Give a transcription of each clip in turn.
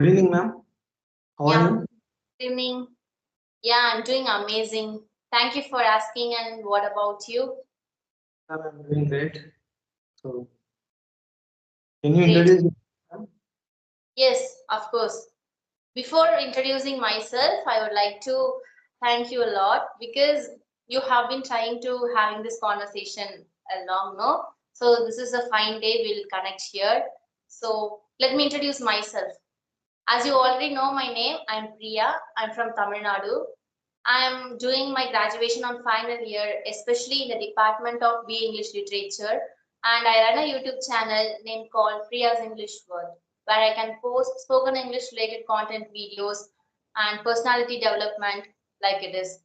Good evening, ma'am. How are Yeah, you? good evening. Yeah, I'm doing amazing. Thank you for asking. And what about you? Ma'am, I'm doing great. So, can you Great. introduce yourself? Yes, of course. Before introducing myself, I would like to thank you a lot because you have been trying to having this conversation along, no? So this is a fine day. We'll connect here. So let me introduce myself. As you already know my name, I'm Priya. I'm from Tamil Nadu. I'm doing my graduation on final year, especially in the Department of BA English Literature, and I run a YouTube channel named called Priya's English World, where I can post spoken English related content videos and personality development like it is.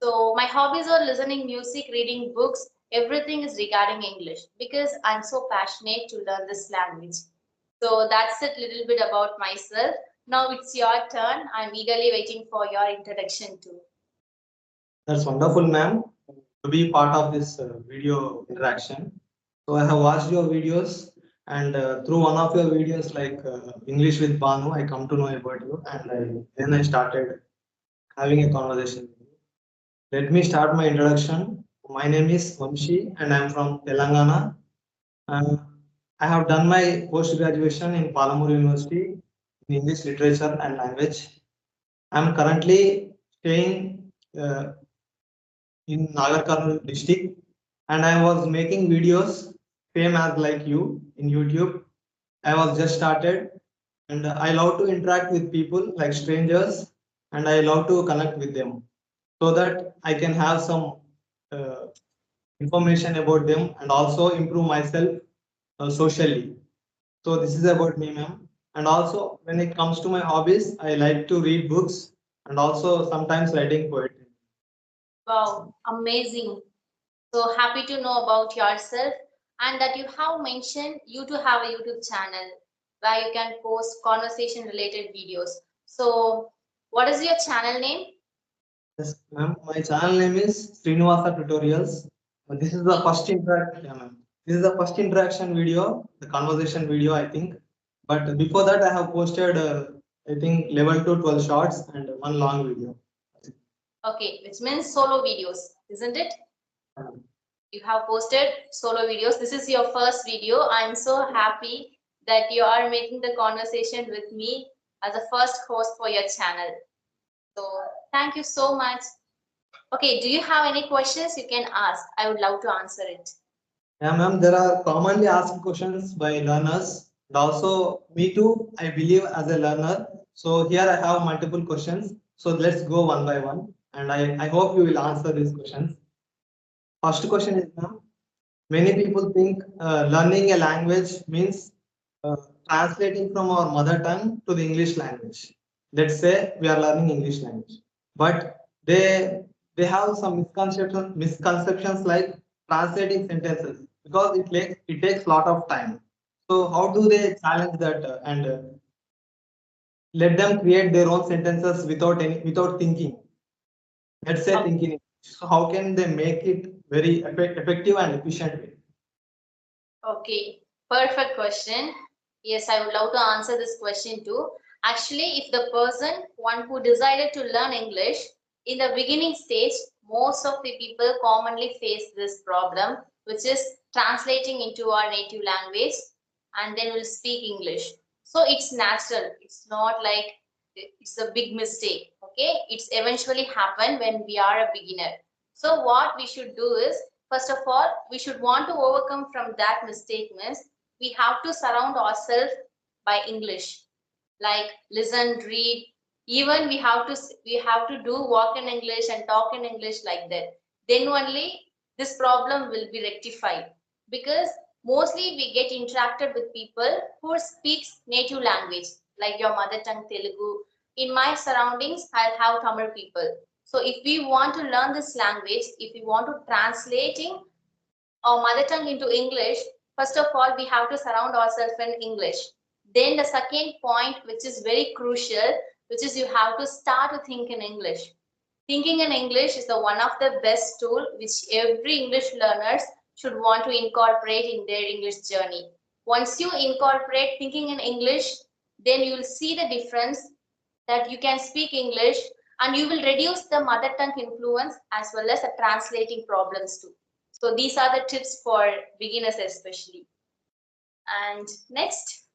So my hobbies are listening music, reading books, everything is regarding English because I'm so passionate to learn this language. So that's it little bit about myself. Now it's your turn. I'm eagerly waiting for your introduction too. That's wonderful, ma'am, to be part of this video interaction. So, I have watched your videos, and through one of your videos, like English with Banu, I come to know about you, and then I started having a conversation with you. Let me start my introduction. My name is Vamshi, and I'm from Telangana. Uh, I have done my post graduation in Palamur University in English Literature and Language. I'm currently staying in Nagarkarnal district, and I was making videos same as like you in YouTube. I was just started, and I love to interact with people like strangers, and I love to connect with them so that I can have some uh, information about them and also improve myself socially. So this is about me, ma'am. And also, when it comes to my hobbies, I like to read books and also sometimes writing poetry. Wow, amazing. So happy to know about yourself and that you have mentioned you to have a YouTube channel where you can post conversation related videos. So what is your channel name? Yes, ma'am. My channel name is Srinivasa Tutorials. This is the first interaction, yeah, ma'am. This is the first interaction video, the conversation video, I think. But before that, I have posted, I think, 11 to 12 shorts and one long video. Okay, which means solo videos, isn't it? Um, You have posted solo videos. This is your first video. I'm so happy that you are making the conversation with me as a first host for your channel. So thank you so much. Okay, do you have any questions you can ask? I would love to answer it. Yeah, ma'am, there are commonly asked questions by learners, and also me too, I believe as a learner. So here I have multiple questions. So let's go one by one, and I hope you will answer these questions. First question is, ma'am, many people think learning a language means uh, translating from our mother tongue to the English language. Let's say we are learning English language, but they have some misconceptions like translating sentences because it takes a lot of time. So how do they challenge that and let them create their own sentences without thinking? Let's say thinking. So how can they make it very effective and efficient way? Okay, perfect question. Yes, I would love to answer this question too. Actually, if the person, one who decided to learn English, in the beginning stage, most of the people commonly face this problem, which is translating into our native language and then we'll speak English. So it's natural. It's not like it's a big mistake. Okay, it's eventually happen when we are a beginner. So what we should do is, first of all, we should want to overcome from that mistake means we have to surround ourselves by English, like listen, read. Even we have to do walk in English and talk in English like that. Then only this problem will be rectified because mostly we get interacted with people who speaks native language like your mother tongue Telugu. In my surroundings, I'll have Tamil people. So if we want to learn this language, if we want to translating our mother tongue into English, first of all, we have to surround ourselves in English. Then the second point, which is very crucial, which is you have to start to think in English. Thinking in English is the one of the best tool which every English learners should want to incorporate in their English journey. Once you incorporate thinking in English, then you will see the difference that you can speak English and you will reduce the mother tongue influence as well as the translating problems too. So these are the tips for beginners especially. And next.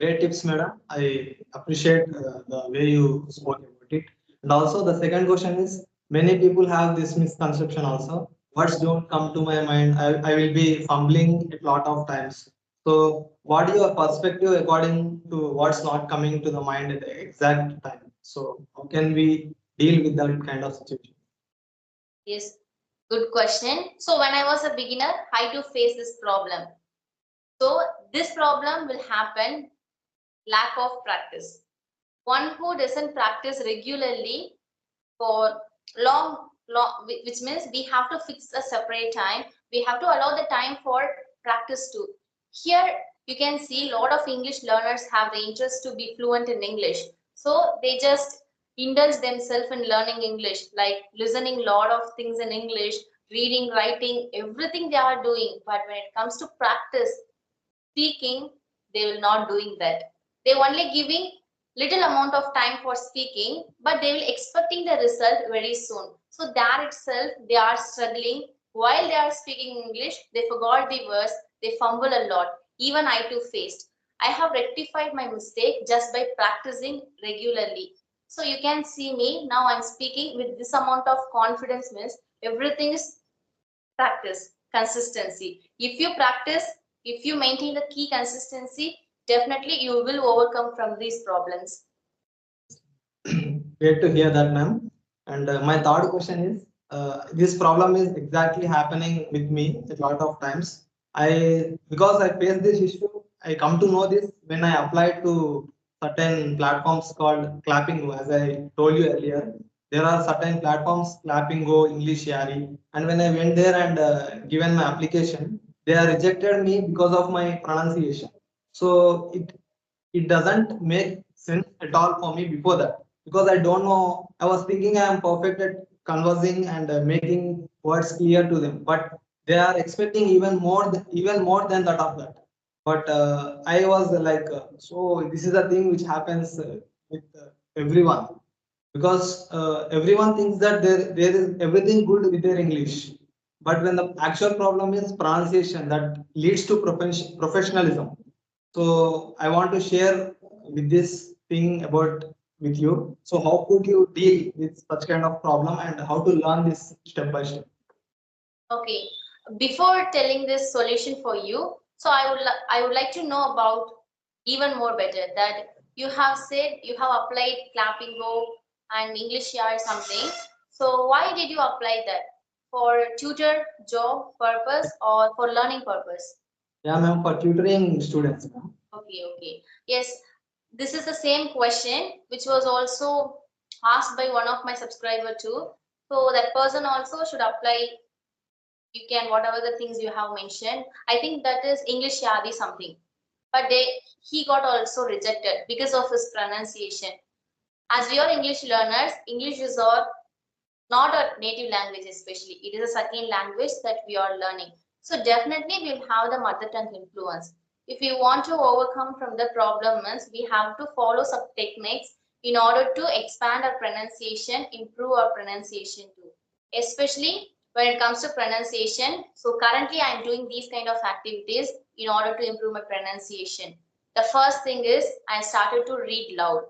Great tips, madam. I appreciate the way you spoke about it. And also, the second question is many people have this misconception also. Words don't come to my mind. I will be fumbling it a lot of times. So, what is your perspective according to what's not coming to the mind at the exact time? So, how can we deal with that kind of situation? Yes, good question. So when I was a beginner, I do face this problem. So this problem will happen lack of practice. One who doesn't practice regularly for long, which means we have to fix a separate time. We have to allow the time for practice too. Here you can see a lot of English learners have the interest to be fluent in English. So they just indulge themselves in learning English, like listening a lot of things in English, reading, writing, everything they are doing. But when it comes to practice, speaking, they will not doing that. They only giving little amount of time for speaking, but they will expecting the result very soon. So there itself they are struggling while they are speaking English. They forgot the words, they fumble a lot. Even I too faced. I have rectified my mistake just by practicing regularly. So you can see me now. I'm speaking with this amount of confidence. Means everything is practice, consistency. If you practice, if you maintain the key consistency, definitely you will overcome from these problems. Great to hear that, ma'am. And my third question is, this problem is exactly happening with me a lot of times. Because I face this issue, I come to know this when I applied to certain platforms called Clapping Go. As I told you earlier, there are certain platforms, Clapping Go, English Yari, and when I went there and given my application, they are rejected me because of my pronunciation. So it doesn't make sense at all for me before that, because I don't know. I was thinking I am perfect at conversing and making words clear to them, but they are expecting even more than that of that. But I was like, so this is a thing which happens with everyone, because everyone thinks that there is everything good with their English, but when the actual problem is pronunciation, that leads to professionalism. So I want to share with this thing about with you. So how could you deal with such kind of problem and how to learn this step by step? Okay, before telling this solution for you, so I would like to know about even more better that you have said you have applied Clapping Go and English or something. So why did you apply that? For tutor job purpose or for learning purpose? Yeah, ma'am, for tutoring students, ma'am. Okay, okay. Yes, this is the same question which was also asked by one of my subscriber too. So that person also should apply. You can whatever the things you have mentioned. I think that is English Yadi something. But he got also rejected because of his pronunciation. As we are English learners, English is our not a native language especially. It is a second language that we are learning. So definitely we'll have the mother tongue influence. If we want to overcome from the problem means we have to follow some techniques in order to expand our pronunciation, improve our pronunciation too. Especially when it comes to pronunciation. So currently I'm doing these kind of activities in order to improve my pronunciation. The first thing is I started to read loud.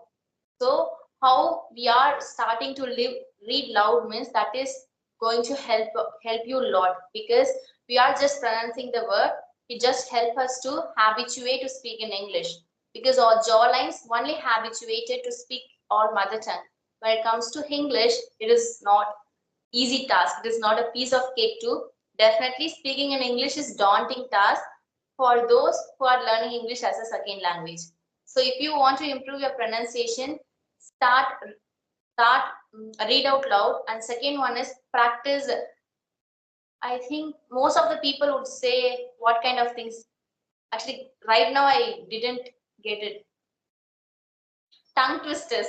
So how we are starting to read loud means that is going to help you a lot, because we are just pronouncing the word. It just help us to habituate to speak in English, because our jaw lines only habituated to speak our mother tongue. When it comes to English, it is not easy task. It is not a piece of cake too. Definitely speaking in English is daunting task for those who are learning English as a second language. So if you want to improve your pronunciation, start read out loud, and second one is practice. I think most of the people would say what kind of things. Actually, right now I didn't get it. Tongue twisters.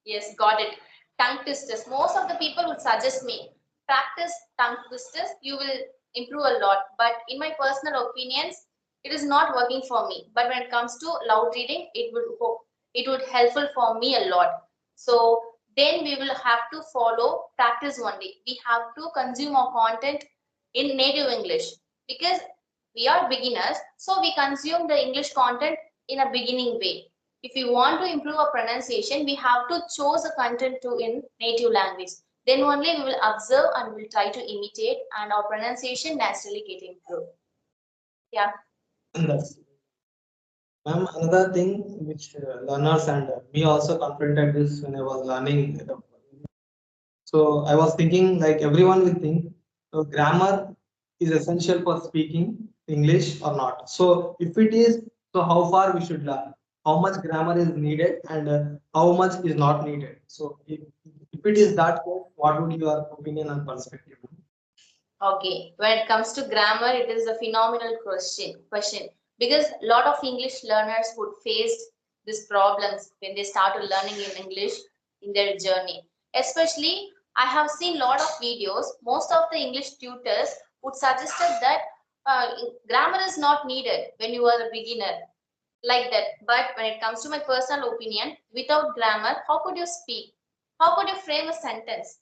Yes, got it. Tongue twisters. Most of the people would suggest me practice tongue twisters. You will improve a lot. But in my personal opinions, it is not working for me. But when it comes to loud reading, it will it would helpful for me a lot. So then we will have to follow practice only. We have to consume our content in native English because we are beginners, so we consume the English content in a beginning way. If we want to improve our pronunciation, we have to choose the content to in native language. Then only we will observe and will try to imitate, and our pronunciation naturally get improved. Yeah. That's ma'am, another thing which learners and me also confronted this when I was learning. So I was thinking like everyone will think grammar is essential for speaking English or not. So if it is, so how far we should learn? How much grammar is needed and how much is not needed? So if it is that case, what would your opinion and perspective? Okay, when it comes to grammar, it is a phenomenal question because a lot of English learners would face these problems when they started learning in English in their journey. Especially, I have seen a lot of videos. Most of the English tutors would suggest that grammar is not needed when you are a beginner, like that. But when it comes to my personal opinion, without grammar, how could you speak? How could you frame a sentence?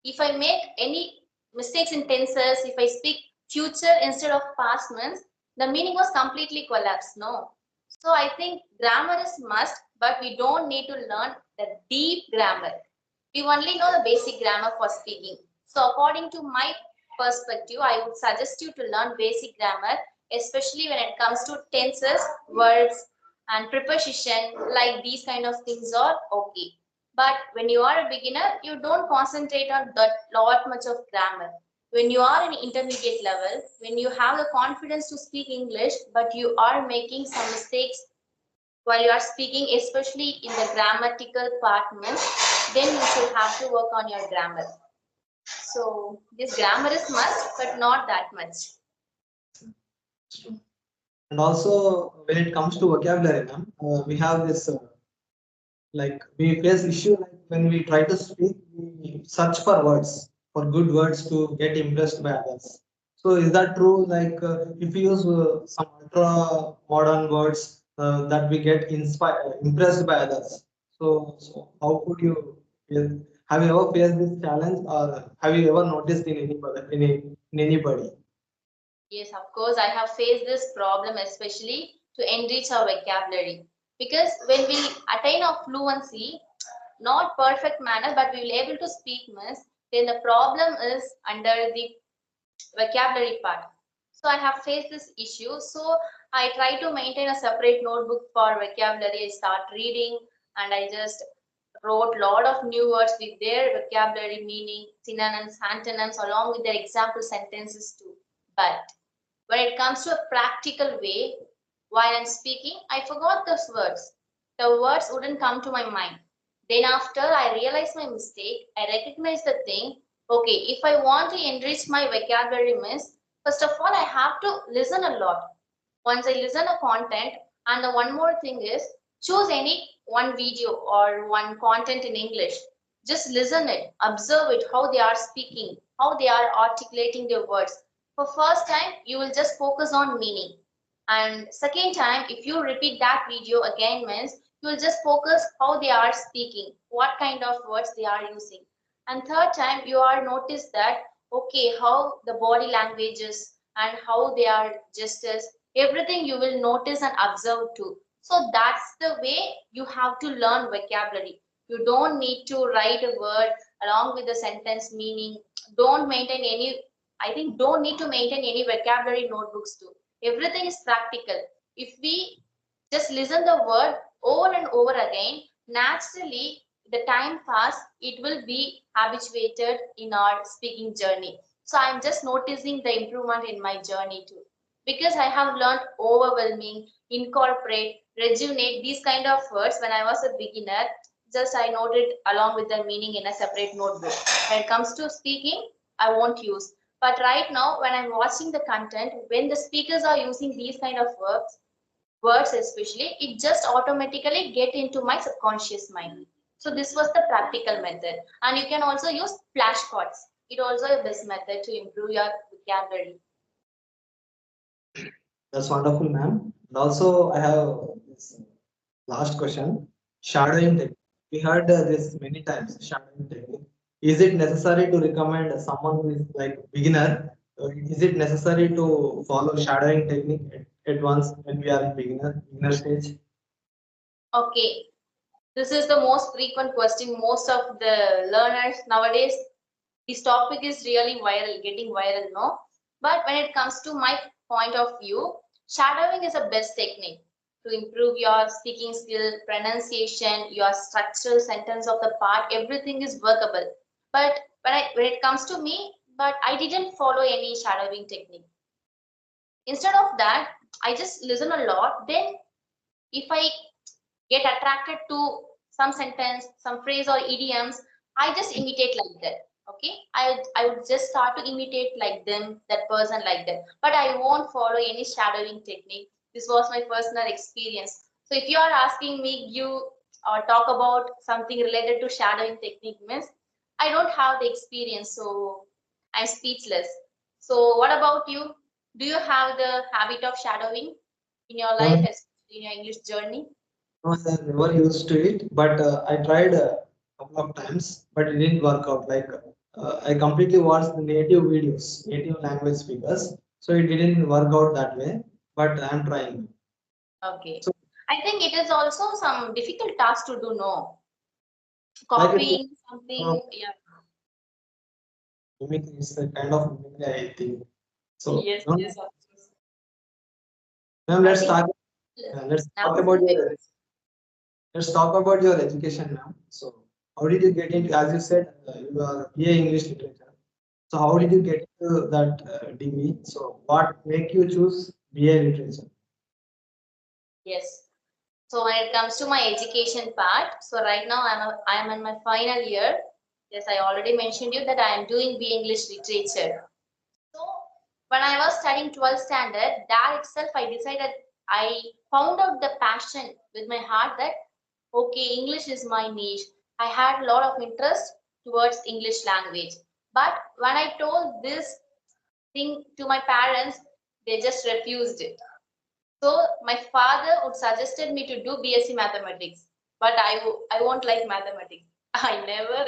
If I make any mistakes in tenses, if I speak future instead of past tense, the meaning was completely collapsed. No. So I think grammar is must, but we don't need to learn the deep grammar. We only know the basic grammar for speaking. So according to my perspective, I would suggest you to learn basic grammar, especially when it comes to tenses, verbs, and preposition, like these kind of things are okay. But when you are a beginner, you don't concentrate on that lot much of grammar. When you are in intermediate level, when you have the confidence to speak English, but you are making some mistakes while you are speaking, especially in the grammatical part, then you should have to work on your grammar. So this grammar is must, but not that much. And also when it comes to vocabulary, ma'am, we have this like we face issue like when we try to speak, we search for words, for good words to get impressed by others. So is that true? Like if you use some ultra modern words that we get inspired, impressed by others. So how could you? Have you ever faced this challenge, or have you ever noticed in anybody, in anybody? Yes, of course, I have faced this problem, especially to enrich our vocabulary. Because when we attain our fluency, not perfect manner, but we will able to speak means, then the problem is under the vocabulary part. So I have faced this issue. So I try to maintain a separate notebook for vocabulary. I start reading and I just wrote a lot of new words with their vocabulary meaning, synonyms, antonyms, along with their example sentences too. But when it comes to a practical way, while I'm speaking, I forgot those words. The words wouldn't come to my mind. Then after I realized my mistake, I recognized the thing. Okay, if I want to enrich my vocabulary miss, first of all, I have to listen a lot. Once I listen a content, and the one more thing is choose any one video or one content in English. Just listen it, observe it, how they are speaking, how they are articulating their words. For first time, you will just focus on meaning. And second time, if you repeat that video again means you will just focus how they are speaking, what kind of words they are using. And third time, you are notice that okay, how the body languages and how they are gestures, everything you will notice and observe too. So that's the way you have to learn vocabulary. You don't need to write a word along with the sentence meaning. Don't maintain any, I think, don't need to maintain any vocabulary notebooks too. Everything is practical. If we just listen the word over and over again, naturally the time pass, it will be habituated in our speaking journey. So I'm just noticing the improvement in my journey too. Because I have learned overwhelming, incorporate, rejuvenate, these kind of words when I was a beginner. Just I noted along with the meaning in a separate notebook. When it comes to speaking, I won't use. But right now, when I'm watching the content, when the speakers are using these kind of words especially, it just automatically get into my subconscious mind. So this was the practical method. And you can also use flashcards. It also a best method to improve your vocabulary. That's wonderful, ma'am. And also, I have this last question. Shadowing technique. We heard this many times. Shadowing technique. Is it necessary to recommend someone who is like beginner? Is it necessary to follow shadowing technique at once when we are in beginner stage? Okay, this is the most frequent question. Most of the learners nowadays, this topic is really viral, getting viral, no? But when it comes to my point of view, shadowing is a best technique to improve your speaking skill, pronunciation, your structural sentence of the part, everything is workable. But when it comes to me, but I didn't follow any shadowing technique. Instead of that, I just listen a lot. Then if I get attracted to some sentence, some phrase or idioms, I just imitate like that. Okay, I would just start to imitate like them, that person like that. But I won't follow any shadowing technique. This was my personal experience. So if you are asking me, you or talk about something related to shadowing technique, means I don't have the experience, so I'm speechless. So what about you? Do you have the habit of shadowing in your life, No, especially in your English journey? no, I have never used to it, but I tried a couple of times, but it didn't work out. Like I completely watched the native videos, native language speakers, so it didn't work out that way. But I'm trying. Okay. So I think it is also some difficult task to do, no? like it's Copying uh, something, yeah. mimicry, it's a kind of mimicry, I think. So Yes, no, yes, of course. ma'am, I think let's talk nowadays about it your let's talk about your education, ma'am. So how did you get into, as you said, you are BA English literature. So how did you get into that degree? So what make you choose BA literature? yes. So when it comes to my education part, so right now I am in my final year. Yes, I already mentioned you that I am doing B English literature. So when I was studying 12th standard, that itself I decided, I found out the passion with my heart that okay, English is my niche. I had a lot of interest towards English language. But when I told this thing to my parents, they just refused it. So my father would suggested me to do BSc mathematics, but I won't like mathematics. I never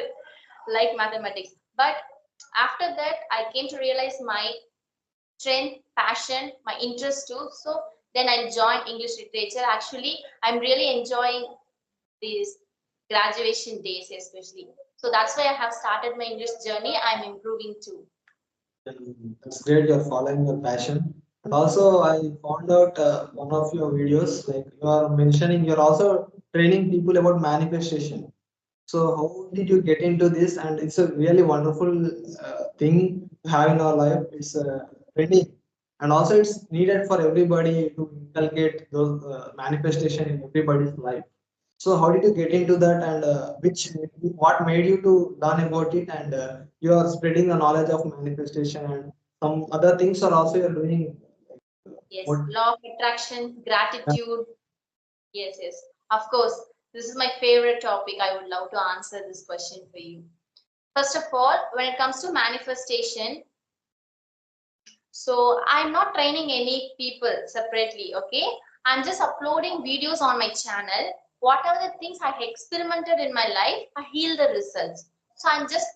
like mathematics. But after that, I came to realize my strength, passion, my interest too. So then I joined English literature. Actually, I'm really enjoying these graduation days, especially. So that's why I have started my English journey. I'm improving too. That's great. You're following your passion. And also, I found out one of your videos, like you are mentioning, you're also training people about manifestation. So how did you get into this? And it's a really wonderful thing to have in our life. It's training, and also it's needed for everybody to inculcate those manifestation in everybody's life. So how did you get into that, and what made you to learn about it? And you are spreading the knowledge of manifestation and some other things are also you're doing. Yes, What? law of attraction, gratitude. Yes, yes. Of course, this is my favorite topic. I would love to answer this question for you. First of all, when it comes to manifestation, so I'm not training any people separately, okay? I'm just uploading videos on my channel. Whatever the things I experimented in my life, I heal the results. So I'm just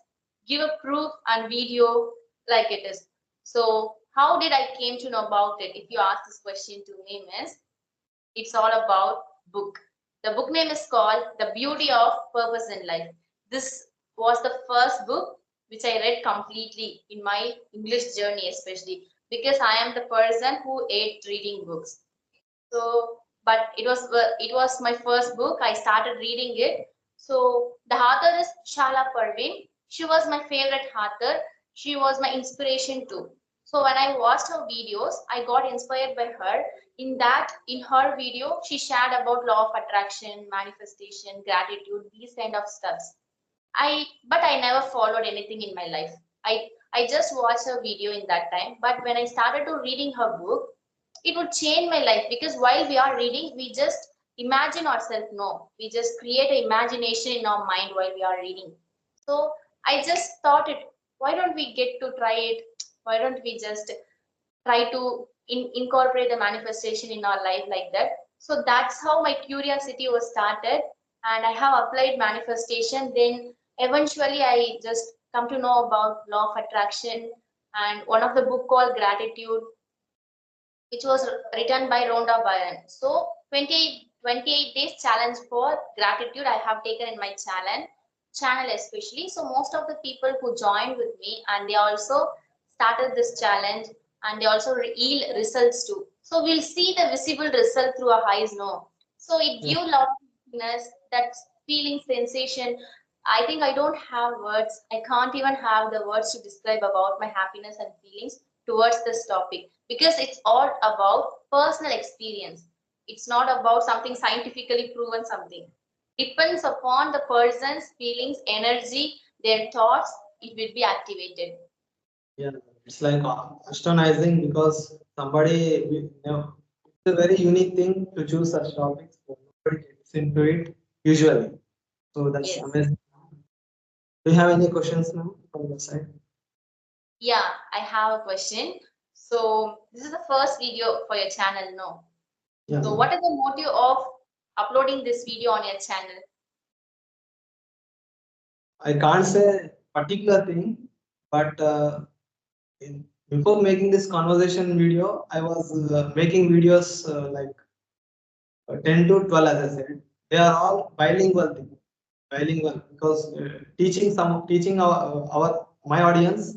give a proof and video like it is. So how did I came to know about it? If you ask this question to me, miss, it's all about book. The book name is called The Beauty of Purpose in Life. This was the first book which I read completely in my English journey, especially because I am the person who ate reading books. So, but it was my first book. I started reading it. So the author is Shala Parveen. She was my favorite author. She was my inspiration too. So when I watched her videos, I got inspired by her. In her video, she shared about law of attraction, manifestation, gratitude, these kind of stuffs. But I never followed anything in my life. I just watched her video in that time. But when I started to reading her book, it would change my life because while we are reading, we just imagine ourselves. No, we just create an imagination in our mind while we are reading. So I just thought it. Why don't we get to try it? Why don't we just try to incorporate the manifestation in our life like that? So that's how my curiosity was started. and I have applied manifestation. Then eventually I just come to know about law of attraction and one of the book called Gratitude, which was written by Rhonda Byrne. So 28 days challenge for gratitude I have taken in my channel especially. So most of the people who joined with me and they also started this challenge and they also yield results too. So we'll see the visible result through our eyes, no. So it Yeah. gives a lot of happiness, that feeling sensation. I think I don't have words. I can't even have the words to describe about my happiness and feelings towards this topic because it's all about personal experience. It's not about something scientifically proven something. Depends upon the person's feelings, energy, their thoughts, it will be activated. Yeah, it's like astonishing because somebody, it's a very unique thing to choose such topics. But nobody gets into it usually. So that's Yes. amazing. Do you have any questions now from your side? Yeah, I have a question. So this is the first video for your channel, no? Yeah, So what is the motive of uploading this video on your channel? I can't say particular thing, but before making this conversation video, I was making videos like 10 to 12, as I said. They are all bilingual thing, bilingual because teaching our my audience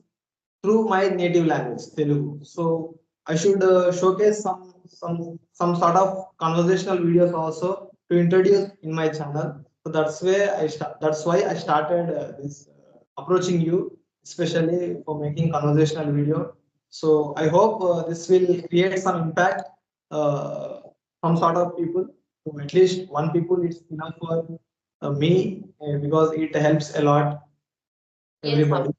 through my native language, Telugu. So I should showcase some sort of conversational videos also to introduce in my channel. So that's why I started this approaching you, especially for making conversational video. So I hope this will create some impact, uh, some sort of people. So at least one people is enough for me, because it helps a lot Yes, everybody.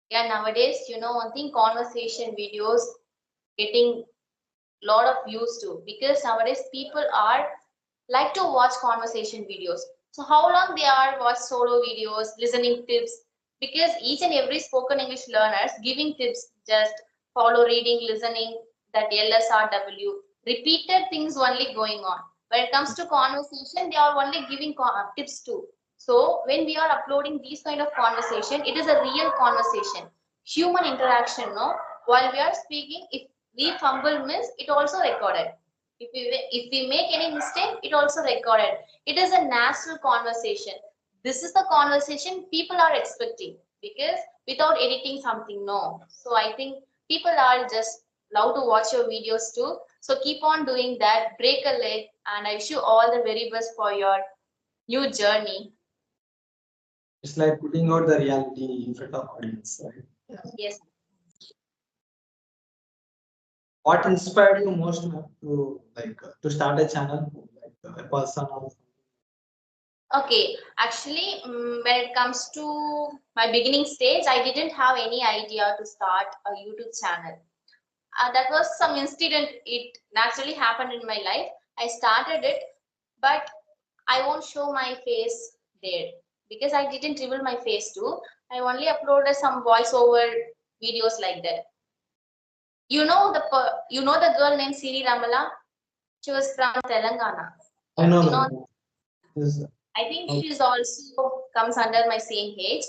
yeah, nowadays, one thing, conversation videos getting lot of views too because nowadays people are like to watch conversation videos. So how long they are watch solo videos, listening tips, because each and every spoken English learners giving tips, just follow reading, listening, that LSRW, repeated things only going on. When it comes to conversation, they are only giving tips too. So when we are uploading these kind of conversation, it is a real conversation, human interaction, no? While we are speaking, if we fumble miss, it also recorded. If we make any mistake, it also recorded. It is a natural conversation. This is the conversation people are expecting because without editing something, no. So I think people are just love to watch your videos too. So keep on doing that, break a leg, and I wish you all the very best for your new journey. It's like putting out the reality in front of audience, right? Yeah. Yes. What inspired you most, ma'am, to to start a channel, like a person or Okay, actually, when it comes to my beginning stage, I didn't have any idea to start a YouTube channel. That was some incident, it naturally happened in my life. I started it, but I won't show my face there because I didn't reveal my face too. I only uploaded some voiceover videos like that. You know the girl named Siri Ramala? She was from Telangana. I know, You know, ma'am. Yes. I think she's also comes under my same age.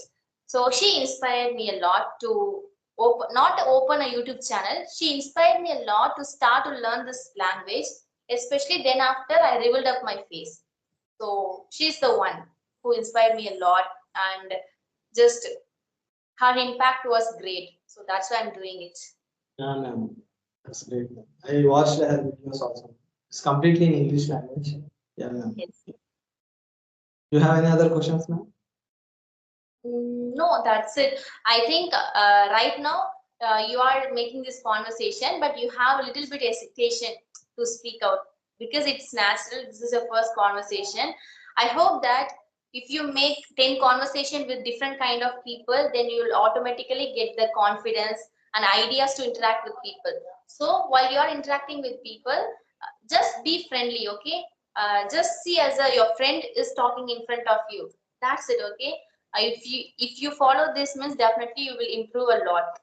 So she inspired me a lot to open, not open a YouTube channel. She inspired me a lot to start to learn this language, especially then after I revealed up my face. So she's the one who inspired me a lot, and just her impact was great. So that's why I'm doing it. Yeah, ma'am. That's great, ma'am. I watched her videos also. It's completely in English language. Yeah, ma'am. Yes. You have any other questions, ma'am? No, that's it. I think right now you are making this conversation, but you have a little bit hesitation to speak out because it's natural. This is your first conversation. I hope that if you make 10 conversation with different kind of people, then you will automatically get the confidence and ideas to interact with people. So while you are interacting with people, just be friendly, okay? Just see as your friend is talking in front of you. That's it, okay? If you follow this means definitely you will improve a lot.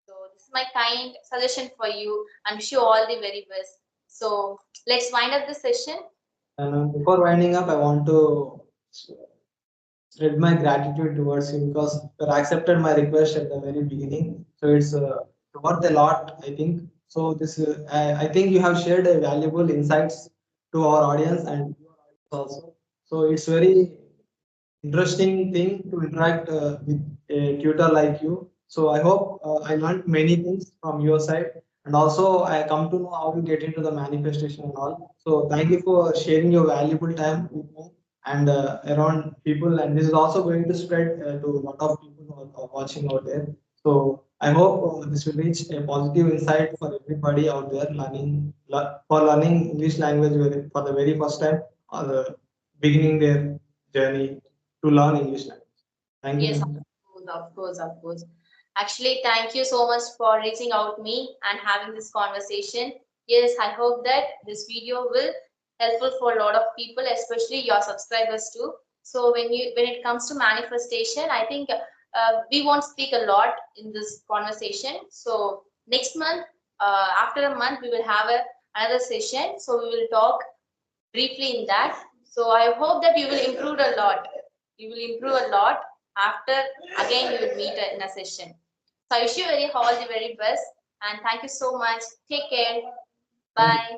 So this is my kind suggestion for you and wish you all the very best. So let's wind up the session. And before winding up, I want to spread my gratitude towards you because you accepted my request at the very beginning. So it's worth a lot, I think. So this, I think you have shared a valuable insights to our audience and also. So it's very interesting thing to interact with a tutor like you. So I hope I learned many things from your side, and also I come to know how you get into the manifestation and all. So thank you for sharing your valuable time with me and around people. And this is also going to spread to a lot of people who are watching out there. So I hope this will reach a positive insight for everybody out there for learning English language for the very first time or beginning their journey to learn English language. Thank you. Yes, of Ma'am. course, of course, of course. Actually, thank you so much for reaching out me and having this conversation. Yes, I hope that this video will helpful for a lot of people, especially your subscribers too. So when it comes to manifestation, I think we won't speak a lot in this conversation. So next month, after a month, we will have another session. So we will talk briefly in that. So I hope that you will improve a lot. You will improve a lot after again you will meet in a session. So I wish you all the very best and thank you so much. Take care. Thank you. Bye.